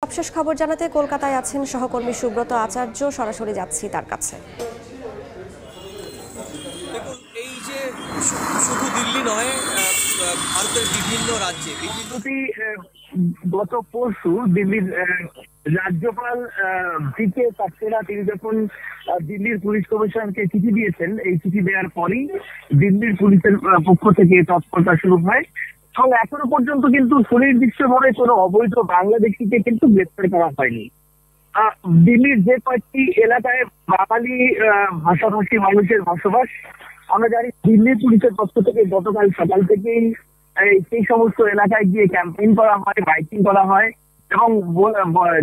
সবশেষ খবর জানাতে কলকাতায় আছেন সহকর্মী সুব্রত আচার্য, সরাসরি যাচ্ছি তার কাছে। দেখুন, এই যে শুধু দিল্লি নয়, ভারতের বিভিন্ন রাজ্যে গত পরশু দিল্লির রাজ্যপাল ভিকে সাক্সেনা তিনি যখন দিল্লির পুলিশ কমিশনারকে চিঠি দিয়েছেন, এই চিঠি দেওয়ার পরই দিল্লির পুলিশের পক্ষ থেকে তৎপরতা শুরু হয় এবং এখনো পর্যন্ত কিন্তু সুনির্দিষ্টভাবে কোনো অবৈধ বাংলাদেশিকে কিন্তু গ্রেপ্তার করা হয়নি। দিল্লির যে কয়েকটি এলাকায় বাঙালি ভাষাভাষী মানুষের বসবাস, আমরা জানি দিল্লি পুলিশের পক্ষ থেকে গতকাল সকাল থেকেই সেই সমস্ত এলাকায় গিয়ে ক্যাম্পেইন করা হয়, মাইকিং করা হয় এবং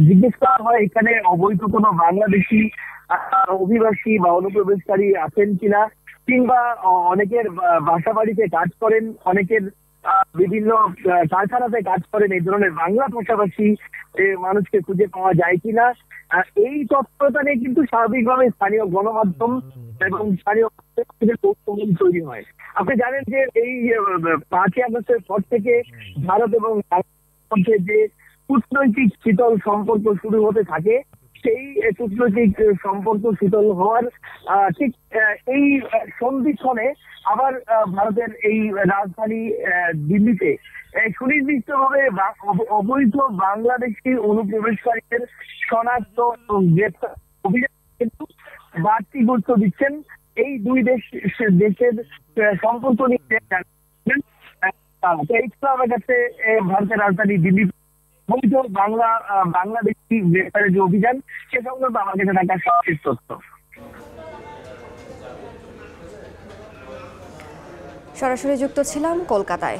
জিজ্ঞেস করা হয় এখানে অবৈধ কোনো বাংলাদেশি অভিবাসী বা অনুপ্রবেশকারী আছেন কিনা, কিংবা অনেকের বাসা বাড়িতে কাজ করেন, অনেকের বিভিন্ন কারখানাতে কাজ করেন, এই ধরনের বাংলা ভাষাভাষী মানুষকে খুঁজে পাওয়া যায় কিনা। এই তৎপরতা নিয়ে কিন্তু স্বাভাবিকভাবে স্থানীয় গণমাধ্যম এবং স্থানীয় তৈরি হয়। আপনি জানেন যে এই 5ই আগস্টের পর থেকে ভারত এবং বাংলাদেশের মধ্যে যে কূটনৈতিক শীতল সম্পর্ক শুরু হতে থাকে, সেই কূটনৈতিক সম্পর্ক শীতল হওয়ার ঠিক এই সন্ধিক্ষণে আবার ভারতের এই রাজধানী দিল্লিতে সুনির্দিষ্টভাবে অবৈধ বাংলাদেশি অনুপ্রবেশকারীদের শনাক্ত এবং গ্রেপ্তার অভিযান কিন্তু বাড়তি গুরুত্ব দিচ্ছেন এই দুই দেশের সম্পর্ক নিয়ে। আমার কাছে ভারতের রাজধানী দিল্লি বৈধ বাংলাদেশি গ্রেপ্তারের যে অভিযান, সে সংক্রান্ত আমার কাছে থাকা সঠিক তথ্য। সরাসরি যুক্ত ছিলাম কলকাতায়।